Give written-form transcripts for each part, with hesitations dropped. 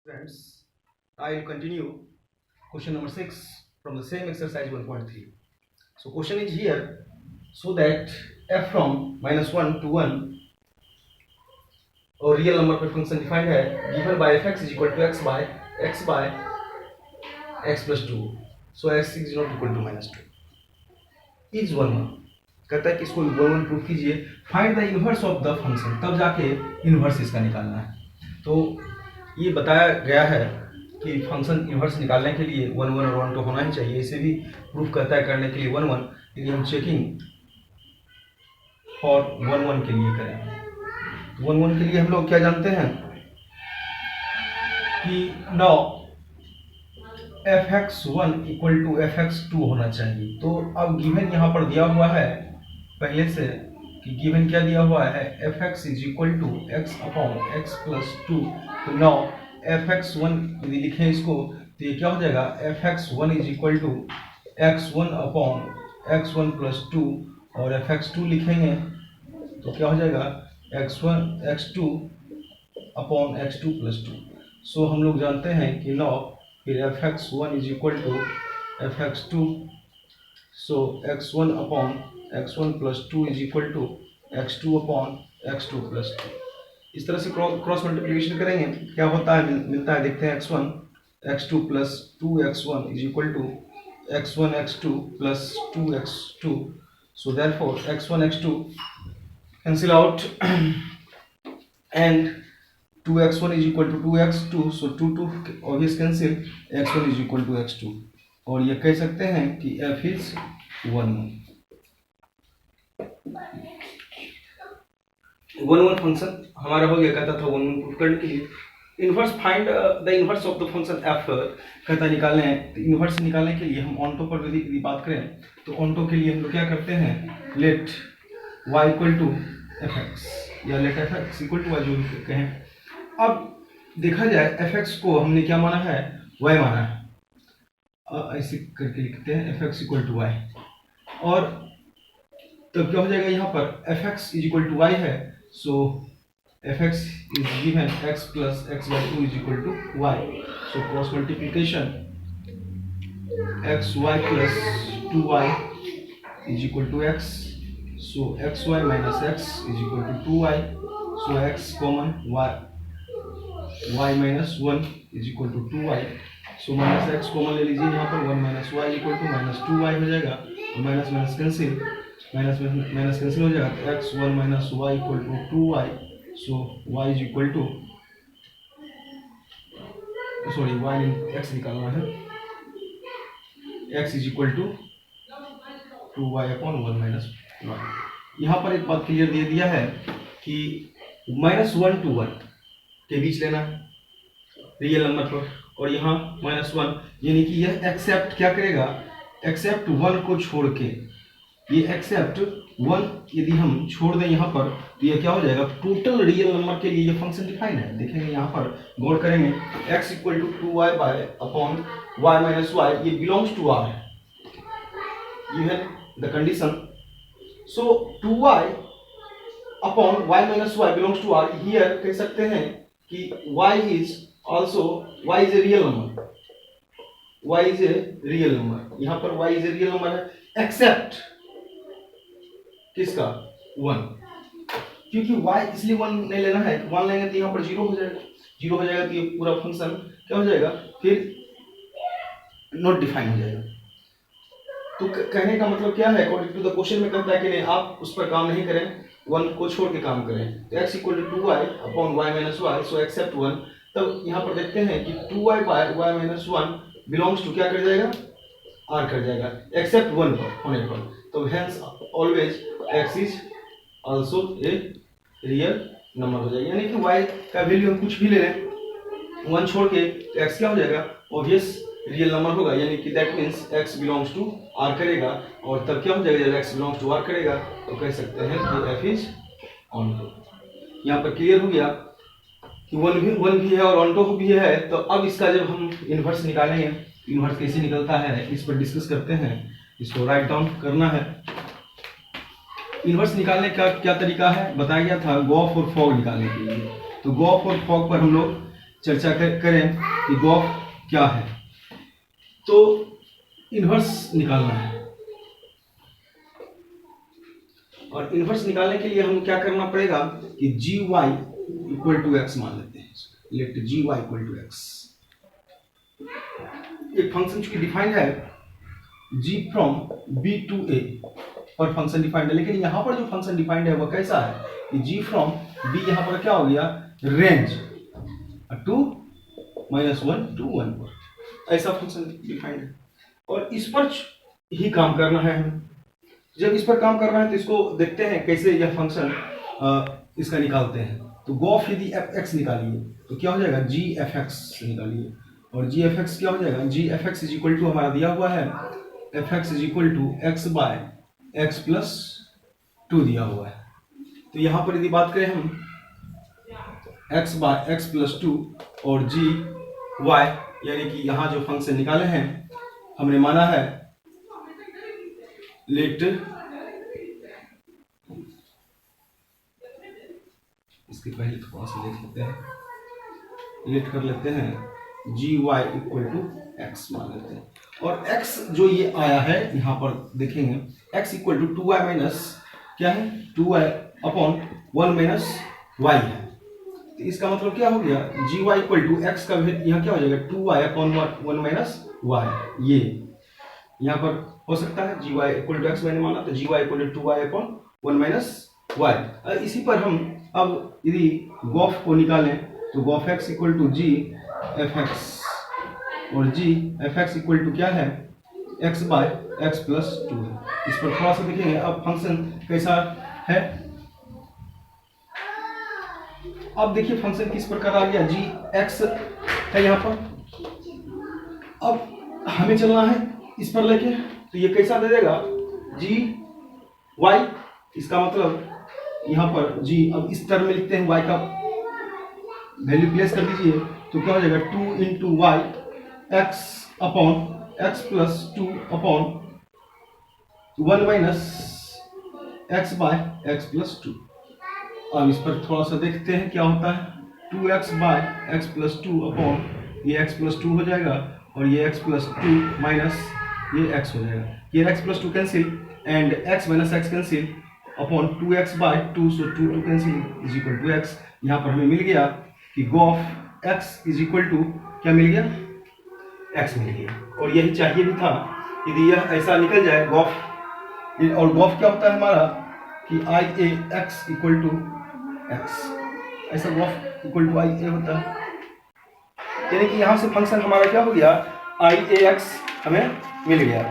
Friends, I will continue question number 6 from the same exercise 1.3. So question is here, so that f from -1 to 1 और real number पर function defined है given by fx is equal to x by x plus 2. So x is not equal to -2 is 1 कहता है कि इसको 1 proof कीजिए, find the inverse of the function, तब जाके इनवर्स इसका निकालना है। तो ये बताया गया है कि फंक्शन इनवर्स निकालने के लिए 1 1 और 1 2 होना ही चाहिए। इसे भी प्रूफ करता है करने के लिए 1 1, लेकिन हम चेकिंग और 1 1 के लिए करें। 1 1 के लिए हम लोग क्या जानते हैं कि now fx1 equal to fx2 होना चाहिए। तो अब गिवन यहाँ पर दिया हुआ है पहले से कि गिवन क्या दिया हुआ है, fx is equal to x upon x plus 2। तो नाउ fx1 यदि लिखें इसको तो ये क्या हो जाएगा, fx1 is equal to x1 upon x1 plus 2, और fx2 लिखेंगे तो क्या हो जाएगा x2 अपॉन x2 प्लस 2। सो हम लोग जानते हैं कि नाउ फिर fx1 is equal to fx2, so x1 upon x1 plus 2 is equal to x2 upon x2 plus 2। इस तरह से क्रॉस मल्टीप्लिकेशन करेंगे, क्या होता है मिलता है, देखते हैं x1 x2 plus 2x1 is equal to x1 x2 plus 2x2। So therefore x1 x2 cancel out and 2x1 is equal to 2x2, so 2 obvious cancel, x1 is equal to x2, और ये कह सकते हैं कि f is 1 function हमारा हो गया। कहता था 1 1 प्रूफ करने के लिए inverse find the inverse of the function f कहता निकालने हैं। तो इनवर्स निकालने के लिए हम ऑनटो पर यदि बात करें तो ऑनटो के लिए हम लोग क्या करते हैं, let y equal to fx या let fx equal to y जो भी कहें। अब देखा जाए fx को हमने क्या माना है, y माना है, ऐसे करके लिखते हैं fx इक्वल टू y, और तब क्या हो जाएगा यहाँ पर fx is equal to y है। So fx is given x plus x by 2 is equal to y। So cross multiplication xy plus 2y is equal to x। So xy minus x is equal to 2y। So x common y minus 1 is equal to 2y। So minus x common ले लीजिए यहाँ पर, 1 minus y equal to minus 2y हो जाएगा, और minus minus cancel, minus cancel हो जाएगा, तो x 1 minus y equal to 2y। So y is equal to, sorry y x निकालना है, x is equal to 2y upon 1 minus y। यहाँ पर एक बात क्लियर दे दिया है कि -1 to 1 के बीच लेना है रियल नंबर पर, और यहाँ -1 यानी कि यह एक्सेप्ट क्या करेगा, एक्सेप्ट 1 को छोड़ के, ये एक्सेप्ट 1 यदि हम छोड़ दें यहाँ पर तो ये क्या हो जाएगा, टोटल रियल नंबर के लिए ये फंक्शन डिफाइन है। देखेंगे यहाँ पर गौर करेंगे, x equal to 2y by upon y minus y, ये बिलोंग्स टू r है, यू है the condition. So 2y upon y minus y belongs to r, here कह सकते हैं कि y is also, y is a real number, y is a real number, यहाँ पर y is a real number है, एक्सेप्ट किसका, 1, क्योंकि y इसलिए 1 नहीं लेना है, 1 लेंगे तो यहाँ पर 0 हो जाएगा, 0 हो जाएगा तो ये पूरा फंक्शन क्या हो जाएगा, फिर नॉट डिफाइन हो जाएगा। तो कहने का मतलब क्या है, अकॉर्डिंग टू द क्वेश्चन में कहता है कि नहीं आप उस पर काम नहीं करें, 1 को छोड़ के काम करें। तो x equal to 2y upon y minus y, so except 1। तब यहाँ पर देखते हैं कि 2y by y minus 1 belongs to क्या कर जाएगा, r कर जाएगा, एक्सेप्ट 1 पर होने पर। तो hence always x is also a real number हो जाएगा, यानी कि y का वैल्यू हम कुछ भी ले लें 1 छोड़ के, तो x क्या हो जाएगा, ऑब्वियस रियल नंबर होगा, यानी कि that means x belongs to r करेगा, और तब क्या हो जाएगा, जब x बिलोंग्स टू r करेगा तो कह सकते हैं कि f इज ऑनटो। यहाँ पर क्लियर हो गया कि 1 भी है और ऑनटो भी है। तो अब इसका जब हम इनवर्स निकालेंगे, इनवर्स कैसे निकलता है इस पर डिस्कस करते हैं, इसको राइट डाउन करना है। इनवर्स निकालने का क्या तरीका है बताया गया था, गॉस और फॉग निकालने के लिए। तो गॉस और फॉग पर हम लोग चर्चा करें कि गॉफ क्या है। तो इन्वर्स निकालना है, और इन्वर्स निकालने के लिए हम क्या करना पड़ेगा कि G Y equal to X मान लेते हैं। Let G Y equal to X. एक फंक्शन चूंकि डिफाइंड है g from b to a पर फंक्शन डिफाइंड है, लेकिन यहाँ पर जो फंक्शन डिफाइंड है वो कैसा है कि g फ्रॉम b यहाँ पर क्या हो गया, रेंज 2 -1 to 1 पर, ऐसा फंक्शन डिफाइंड है। और इस पर ही काम करना है हमें। जब इस पर काम करना है तो इसको देखते हैं कैसे यह फंक्शन इसका निकालते हैं। तो गॉफ यदि एफ एक्स निकालिए तो क्या हो जाएगा, जी एफ एक्स निकालिए, और जी एफ एक्स क्या हो जाएगा, G F X is equal to हमारा दिया हुआ है F X is equal to X by X plus 2 दिया हुआ है। तो यहाँ पर यदि बात करें हम एक्स बाय एक्स प्लस 2 और जी वाई, यानी कि यहाँ जो फंक्शन निकाले हैं हमने माना है लेट, इसके पहले थोड़ा सा लिख लेते हैं, लेट कर लेते हैं जी वाई इक्वल टू एक्स मान लेते हैं। और x जो ये आया है यहाँ पर देखेंगे x equal to 2y minus क्या है 2y अपॉन 1 माइनस y है। तो इसका मतलब क्या हो गया, जी वाई इक्वल टू एक्स का यहाँ क्या हो जाएगा 2y अपॉन 1 माइनस y। ये यहाँ पर हो सकता है G Y equal to X मैंने माना, तो G Y equal to 2y upon 1 minus y। इसी पर हम अब यदि गॉफ को निकालें तो G O F x equal to G F X, और G F X equal to क्या है x बाय एक्स प्लस 2 है। इस पर थोड़ा सा देखेंगे अब फंक्शन कैसा है। अब देखिए फंक्शन किस प्रकार आ गया, जी एक्स है यहाँ पर, अब हमें चलना है इस पर लेके, तो ये कैसा दे देगा जी वाई, इसका मतलब यहाँ पर जी, अब इस टर्म में लिखते हैं y का वैल्यू प्लेस कर दीजिए, तो क्या हो जाएगा 2 into Y X upon X plus 2 upon 1 minus X by X plus 2। अब इस पर थोड़ा सा देखते हैं क्या होता है, 2x by X plus 2 upon ये x प्लस 2 हो जाएगा, और ये x प्लस 2 माइनस ये x हो जाएगा, ये x plus 2 cancel and x minus x cancel upon 2x by 2, so 2 cancel is equal to x। यहाँ पर हमें मिल गया कि G O F x is equal to क्या मिल गया, x मिल गया। और यही चाहिए भी था, यदि यह ऐसा निकल जाए गॉफ, और गॉफ क्या होता है हमारा कि आई ए एक्स इक्वल टू एक्स, ऐसा गॉफ इक्वल टू आई ए होता है। यानी कि यहाँ से फंक्शन हमारा क्या हो गया, आई ए एक्स हमें मिल गया।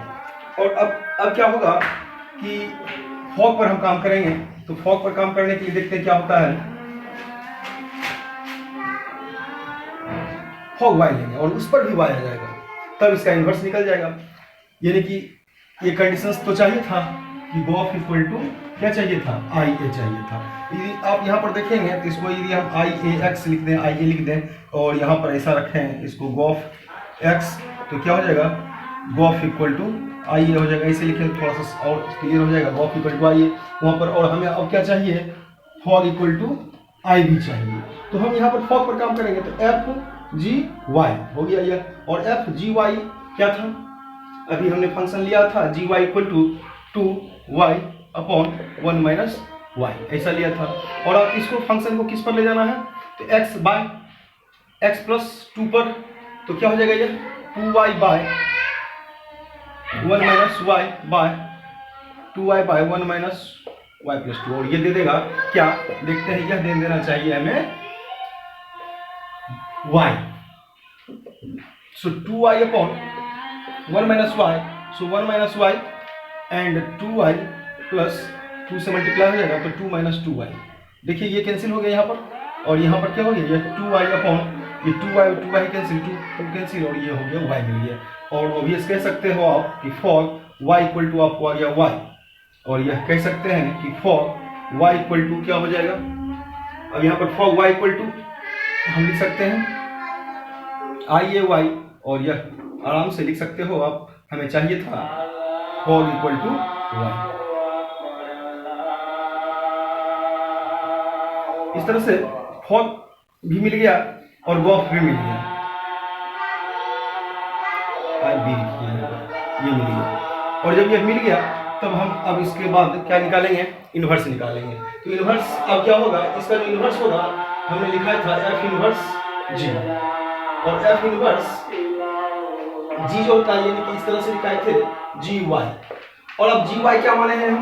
और अब क्या होगा कि फॉग पर हम काम करेंगे, तो फॉग पर काम करने के लिए देखते हैं क्या होता है, फॉग वाई लेंगे और उस पर भी वाई आ जाएगा, तब इसका इन्वर्स निकल जाएगा। यानी कि ये कंडीशंस तो चाहिए था कि गॉफ इक्वल टू क्या चाहिए था, आई ए चाहिए था। यदि आप यहाँ पर देखेंगे तो इसको यदि हम आई ए एक्स लिख दें, आई ए लिख दें और यहाँ पर ऐसा रखें इसको गॉफ एक्स, तो क्या हो जाएगा गॉफ इक्वल टू आई ए हो जाएगा। इसे लिखें थोड़ा सा और क्लियर हो जाएगा, G O F equal to I A वहाँ पर। और हमें अब क्या चाहिए, F O G equal to I B चाहिए। तो हम यहाँ पर फॉग पर काम करेंगे, तो एफ जी वाई हो गया यह, और एफ जी वाई क्या था, अभी हमने फंक्शन लिया था G Y equal to 2y upon 1 minus Y, ऐसा लिया था। और अब इसको फंक्शन को किस पर ले जाना है, तो x बाय एक्स प्लस 2 पर, तो क्या हो जाएगा ये 2y by 1 minus Y by 2y by 1 minus Y plus 2, और ये दे देगा क्या, देखते हैं, यह दे देना चाहिए हमें y, so 2y upon 1 minus Y, so 1 minus Y and 2y plus 2 से मल्टीप्लाई हो जाएगा, तो 2 माइनस 2y। देखिए ये कैंसिल हो गया यहाँ पर, और यहाँ पर क्या हो गया, ये 2y अपॉन ये 2y कैंसिल, 2 कैंसिल, और ये हो गया y मिल गया। और ऑब्वियस कह सकते हो आप कि फॉग y इक्वल टू आपको आ गया y, और यह कह सकते हैं कि फॉग y इक्वल टू क्या हो जाएगा, अब यहाँ पर फॉग y इक्वल टू हम लिख सकते हैं आई ए वाई, और यह आराम से लिख सकते हो आप, हमें चाहिए था फॉग इक्वल टू वाई। इस तरह से फॉग भी मिल गया और गॉफ भी मिल गया, बी लिखिए, ये मिल गया। और जब ये मिल गया तब हम अब इसके बाद क्या निकालेंगे, इन्वर्स निकालेंगे। तो इन्वर्स अब क्या होगा, इसका जो इन्वर्स होगा हमने लिखा था एफ इन्वर्स जी, और एफ इन्वर्स जी जो होता है यानी कि इस तरह से लिखाए थे जी वाई। और अब जी वाई क्या माने हैं,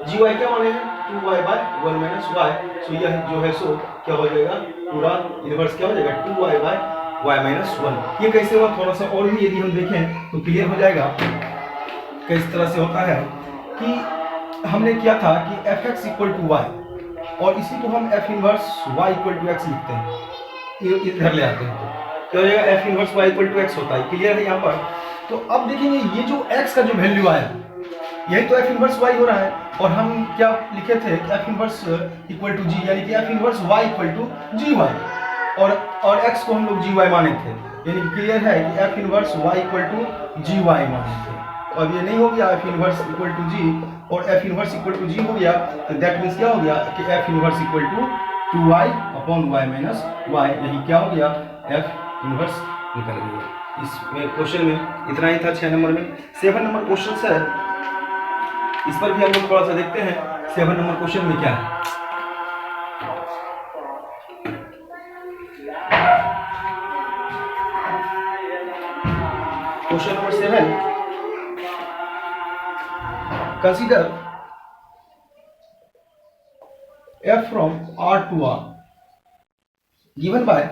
जी वाई क्या माने हैं 2y बाय 1 माइनस वाई। सो यह जो है सो क्या हो जाएगा, पूरा इन्वर्स क्या हो जाएगा 2y बाय y माइनस 1। ये कैसे हुआ, थोड़ा सा और भी यदि हम देखें तो क्लियर हो जाएगा। किस तरह से होता है कि हमने किया था कि fx इक्वल टू वाई, और इसी को हम f inverse y equal to x लिखते हैं, इधर ले आते हैं तो क्या हो जाएगा f inverse y equal to x होता है। क्लियर है यहाँ पर। तो अब देखेंगे ये जो x का जो वैल्यू आया यही तो f इनवर्स y हो रहा है, और हम क्या लिखे थे कि f inverse equal to G, यानी कि f inverse y equal to G Y, और x को हम लोग जी वाई माने थे। यानी कि क्लियर है कि f inverse y equal to G Y माने थे। अब ये नहीं हो गया f inverse equal to G और f inverse equal to G हो गया, तो दैट मींस क्या हो गया कि f inverse equal to 2y upon y minus y, यही क्या हो गया f इनवर्स निकल गया। इस क्वेश्चन में इतना ही था 6 नंबर में। 7 नंबर क्वेश्चन है, इस पर भी हम लोग थोड़ा सा देखते हैं 7 नंबर क्वेश्चन में क्या है। Question number 7, consider f from R to R given by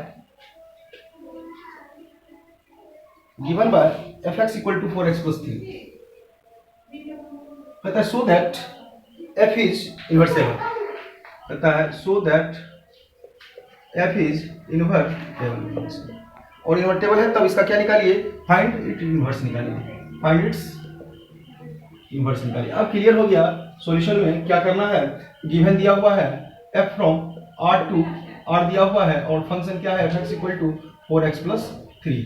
fx equal to 4x plus 3, कहता है so that f is inversible, कहता है so that f is invertible, और इन्वर्टेबल है तब इसका क्या निकालिए, फाइंड इट इनवर्स निकालिए, फाइंड इट्स इनवर्स निकालिए। अब क्लियर हो गया। सॉल्यूशन में क्या करना है, गिवन दिया हुआ है f from r to r दिया हुआ है, और फंक्शन क्या है fx equal to 4x plus 3,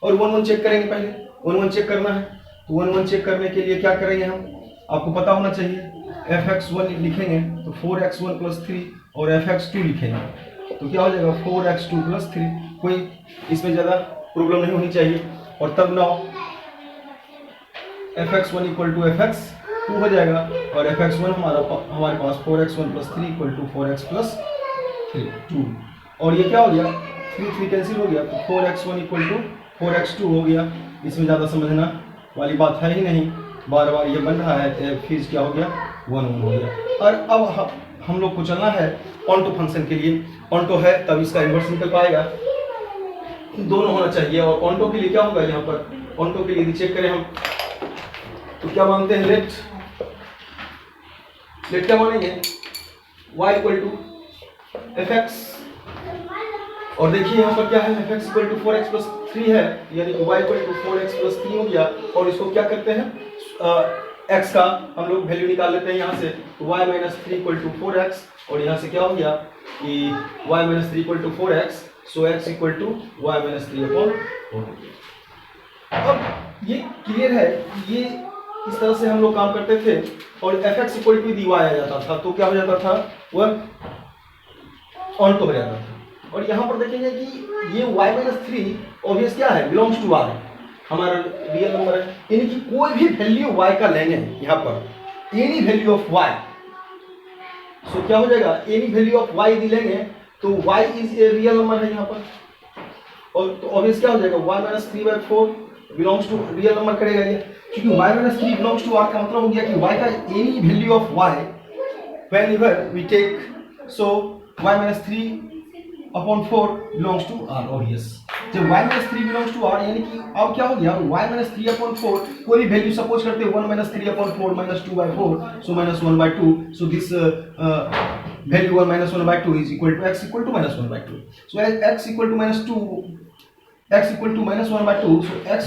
और 1 1 चेक करेंगे। पहले 1 1 चेक करना है, तो 1 1 चेक करने के लिए क्या करेंगे, हम आपको पता होना चाहिए fx1 लिखेंगे तो 4x1 प्लस 3, और fx2 लिखेंगे तो क्या हो जाएगा 4x2 प्लस 3। कोई इसमें ज़्यादा प्रॉब्लम नहीं होनी चाहिए। और तब now fx1 equal to fx2 हो जाएगा, और fx1 हमारे पास 4x1 plus 3 equal to 4x plus 2, और ये क्या हो गया 3 3 कैंसिल हो गया, तो 4x1 इक्वल टू 4x2 हो गया। इसमें ज़्यादा समझना वाली बात है ही नहीं, बार बार ये बन रहा है तो फिर क्या हो गया 1 1 हो गया। और अब हम लोग को चलना है ऑन्टो फंक्शन के लिए। ऑन्टो है तब इसका इन्वर्स निकल पाएगा, दोनों होना चाहिए। और ऑन्टो के लिए क्या होगा, यहाँ पर ऑन्टो के लिए यदि चेक करें हम तो क्या मानते हैं, लेट क्या मानेंगे y इक्वल टू fx, और देखिए यहाँ पर क्या है fx equal to 4x plus 3 है, यानी कि y equal to 4x plus 3 हो गया। और इसको क्या करते हैं x का हम लोग वैल्यू निकाल लेते हैं यहाँ से, तो y minus 3 equal to 4x, और यहाँ से क्या हो गया कि y minus 3 equal to 4x, सो x equal to y minus 3 upon 4। अब ये क्लियर है, ये इस तरह से हम लोग काम करते थे, और fx इक्वल टू dy आ जाता था तो क्या हो जाता था, वह ऑन्टो हो जाता था। और यहाँ पर देखेंगे कि ये y माइनस 3 ऑब्वियस क्या है, बिलोंग्स टू r, हमारा रियल नंबर है, यानी कि कोई भी वैल्यू y का लेंगे यहाँ पर, एनी वैल्यू ऑफ y, सो क्या हो जाएगा एनी वैल्यू ऑफ y यदि लेंगे तो y is a real number है यहाँ पर, और तो ऑब्वियस क्या हो जाएगा y minus 3/4 belongs to real number करेगा ये, क्योंकि y minus 3 belongs to r का मतलब हो गया कि y का any value of y whenever we take, so y minus 3 upon 4 belongs to r, obvious. जब y minus 3 belongs to r, यानी कि अब क्या हो गया y माइनस 3 अपॉन 4, कोई भी वैल्यू सपोज करते हैं 1 minus 3 upon 4 minus 2/4, so minus 1/2, so this value 1 minus 1/2 is equal to x equal to minus 1/2, so x equal to minus 2, x equal to minus 1/2, so x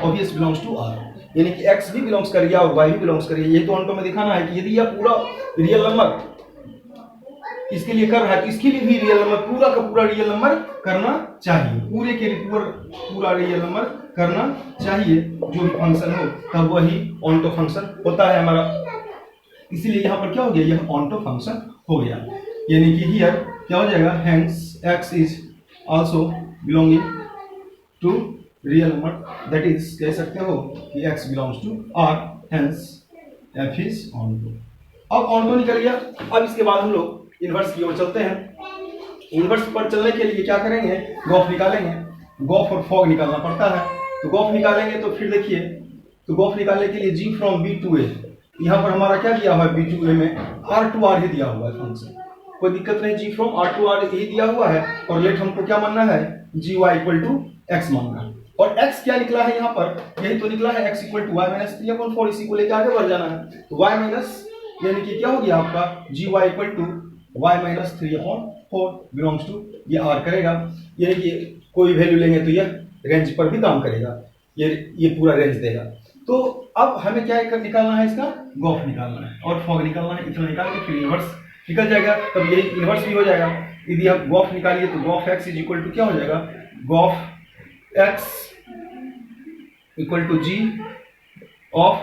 obvious belongs to r, यानी कि x भी belongs करिए और y भी belongs करिए। ये तो onto में दिखाना है कि यदि यह पूरा रियल नंबर इसके लिए कर रहा है तो इसके लिए भी रियल नंबर पूरा का पूरा रियल नंबर करना चाहिए, पूरे के लिए पूरा रियल नंबर करना चाहिए जो भी फंक्शन हो, तब वही ऑन्टो फंक्शन होता है हमारा। इसीलिए यहाँ पर क्या हो गया, यह ऑन्टो फंक्शन हो गया, यानी कि हियर क्या हो जाएगा, hence x is also belonging to real number, that is कह सकते हो कि x belongs to R, hence f is onto. अब ऑन टू निकल गया। अब इसके बाद हम लोग इनवर्स की ओर चलते हैं। इनवर्स पर चलने के लिए क्या करेंगे, गॉफ निकालेंगे। गॉफ और फॉग निकालना पड़ता है, तो गॉफ निकालेंगे तो फिर देखिए, तो गॉफ निकालने के लिए g from b to a, यहाँ पर हमारा क्या दिया हुआ है, b टू a में r टू r ही दिया हुआ है फंक्शन, कोई दिक्कत नहीं, g from r to r ही दिया हुआ है। और लेट हमको क्या मानना है, gy इक्वल टू x मानना है। और x क्या निकला है यहाँ पर, यही तो निकला है, x equal to y minus 3/4, इसी को लेकर आगे बढ़ जाना है। तो y माइनस यानी कि क्या हो गया आपका, gy equal to y minus 3/4 belongs to, ये r करेगा, यानी कि कोई वैल्यू लेंगे तो यह रेंज पर भी काम करेगा, ये पूरा रेंज देगा। तो अब हमें क्या निकालना है, इसका गॉफ निकालना है और फॉग निकालना है। इतना निकाल के फिर इनवर्स निकल जाएगा, तब यही इनवर्स भी हो जाएगा। यदि आप गॉफ निकालिए तो G O F x is equal to क्या हो जाएगा, G O F x equal to g of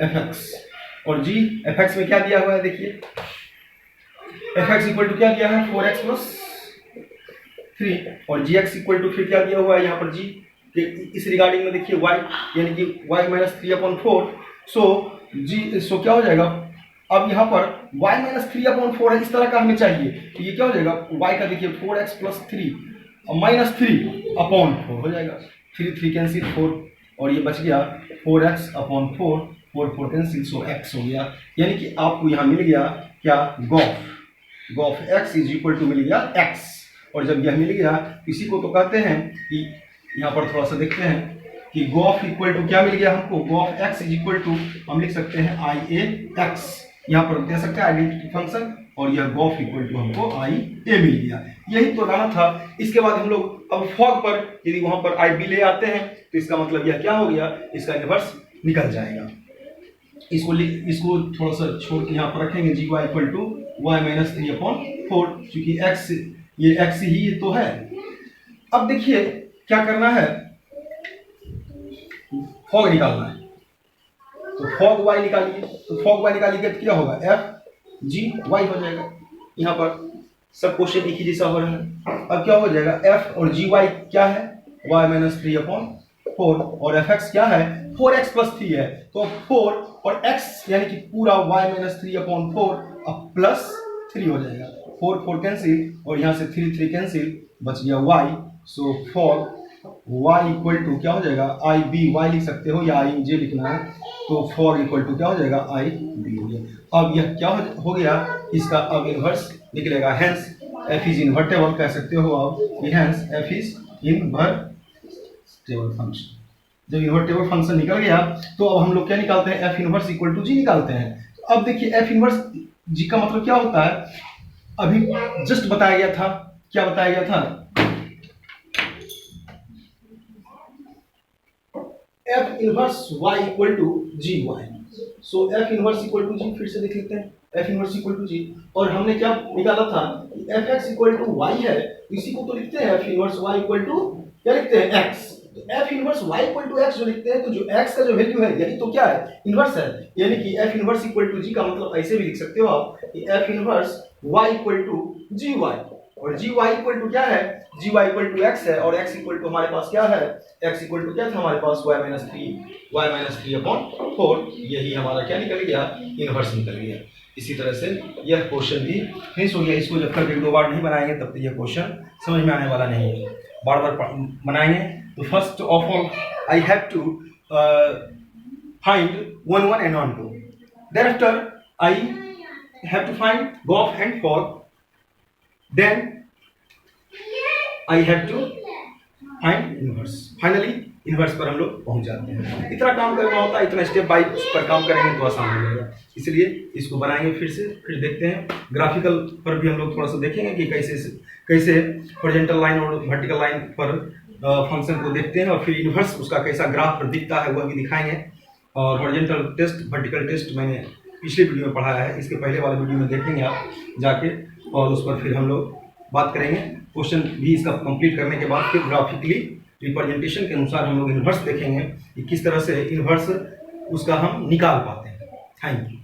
fx, और g fx में क्या दिया हुआ है, देखिए fx इक्वल टू क्या दिया है, 4x प्लस 3, और gx इक्वल टू फिर क्या दिया हुआ है यहाँ पर g के इस रिगार्डिंग में देखिए y, यानी कि y माइनस 3/4, सो क्या हो जाएगा, अब यहाँ पर y माइनस 3/4 है, इस तरह का हमें चाहिए, तो ये क्या हो जाएगा, y का देखिए 4x प्लस 3 माइनस 3/4 हो जाएगा, 3 कैंसिल 4, और ये बच गया 4x/4, 4 कैंसिल, सो x हो गया। यानी कि आपको यहाँ मिल गया क्या, G of x is equal to मिल गया x। और जब यह मिल गया, इसी को तो कहते हैं कि यहाँ पर थोड़ा सा देखते हैं कि गॉफ इक्वल टू क्या मिल गया हमको, G O F x is equal to हम लिख सकते हैं IA x, यहाँ पर दे सकते हैं आइडेंटिटी फंक्शन, और यह गॉफ इक्वल टू हमको IA मिल गया। यही तो लाना था। इसके बाद हम लोग अब फॉग पर यदि वहां पर IB ले आते हैं तो इसका मतलब यह क्या हो गया, इसका इनवर्स निकल जाएगा। इसको थोड़ा सा छोड़ के यहाँ पर रखेंगे, gy equal to y minus 3/4, क्योंकि x ये x ही तो है। अब देखिए क्या करना है, फॉग निकालना है, तो फॉग y निकालिए, तो फॉग y निकालिए तो क्या होगा, f g y हो जाएगा। यहाँ पर सब क्वेश्चन एक ही जैसा हो रहा है। अब क्या हो जाएगा, f और gy क्या है, y माइनस 3/4, और fx क्या है, 4x प्लस 3 है, तो 4 और x यानी कि पूरा y माइनस 3/4 अब प्लस 3 हो जाएगा, 4 कैंसिल, और यहाँ से 3 कैंसिल, बच गया y। So for y equal to क्या हो जाएगा, IB, y लिख सकते हो या IJ लिखना है, तो फॉर इक्वल टू क्या हो जाएगा, IB हो गया। अब यह क्या हो गया, इसका अब इनवर्स निकलेगा, हेंस f इज इन्वर्टेबल कह सकते हो आप, hence f is invertible function. जब इन्वर्टेबल फंक्शन निकल गया तो अब हम लोग क्या निकालते हैं, f inverse equal to g निकालते हैं। अब देखिए f इनवर्स g का मतलब क्या होता है, अभी जस्ट बताया गया था, क्या बताया गया था, f inverse y equal to gy, so f inverse equal to g, फिर से देख लेते हैं, f inverse equal to g, और हमने क्या निकाला था, fx इक्वल टू y है, इसी को तो लिखते हैं f inverse y equal to क्या लिखते हैं, x। तो f inverse y equal to x जो लिखते हैं, तो जो x का जो वैल्यू है यही तो क्या है, इनवर्स है, यानी कि f inverse equal to g का मतलब ऐसे भी लिख सकते हो आप कि f inverse y equal to gy, और gy इक्वल टू क्या है, gy इक्वल टू x है, और x इक्वल टू हमारे पास क्या है, x इक्वल टू क्या था हमारे पास, y माइनस 3/4, यही हमारा क्या निकल गया, इनवर्स निकल गया। इसी तरह से यह क्वेश्चन भी फिनिश हो गया। इसको जब तक 1-2 बार नहीं बनाएंगे तब तक यह क्वेश्चन समझ में आने वाला नहीं है, बार बार बनाएंगे। तो first of all I have to find 1 1 and 1 2, thereafter I have to find gauge and fog, then I have to find inverse। Finally inverse पर हम लोग पहुंच जाते हैं। इतना काम करना होता है, इतना स्टेप बाय पर काम करेंगे तो आसान हो जाएगा। इसलिए इसको बनाएंगे फिर देखते हैं। ग्राफिकल पर भी हम लोग थोड़ा सा देखेंगे कि कैसे हॉरिजॉन्टल लाइन और वर्टिकल लाइन पर फंक्शन को देखते हैं, और फिर इनवर्स उसका कैसा ग्राफ पर दिखता है वह भी दिखाएंगे। और हॉरिजॉन्टल टेस्ट, वर्टिकल टेस्ट मैंने पिछले वीडियो में पढ़ाया है, इसके पहले वाले वीडियो में देखेंगे आप जाके, और उस पर फिर हम लोग बात करेंगे। क्वेश्चन भी इसका कंप्लीट करने के बाद फिर ग्राफिकली रिप्रेजेंटेशन के अनुसार हम लोग इनवर्स देखेंगे कि किस तरह से इनवर्स उसका हम निकाल पाते हैं। Thank you.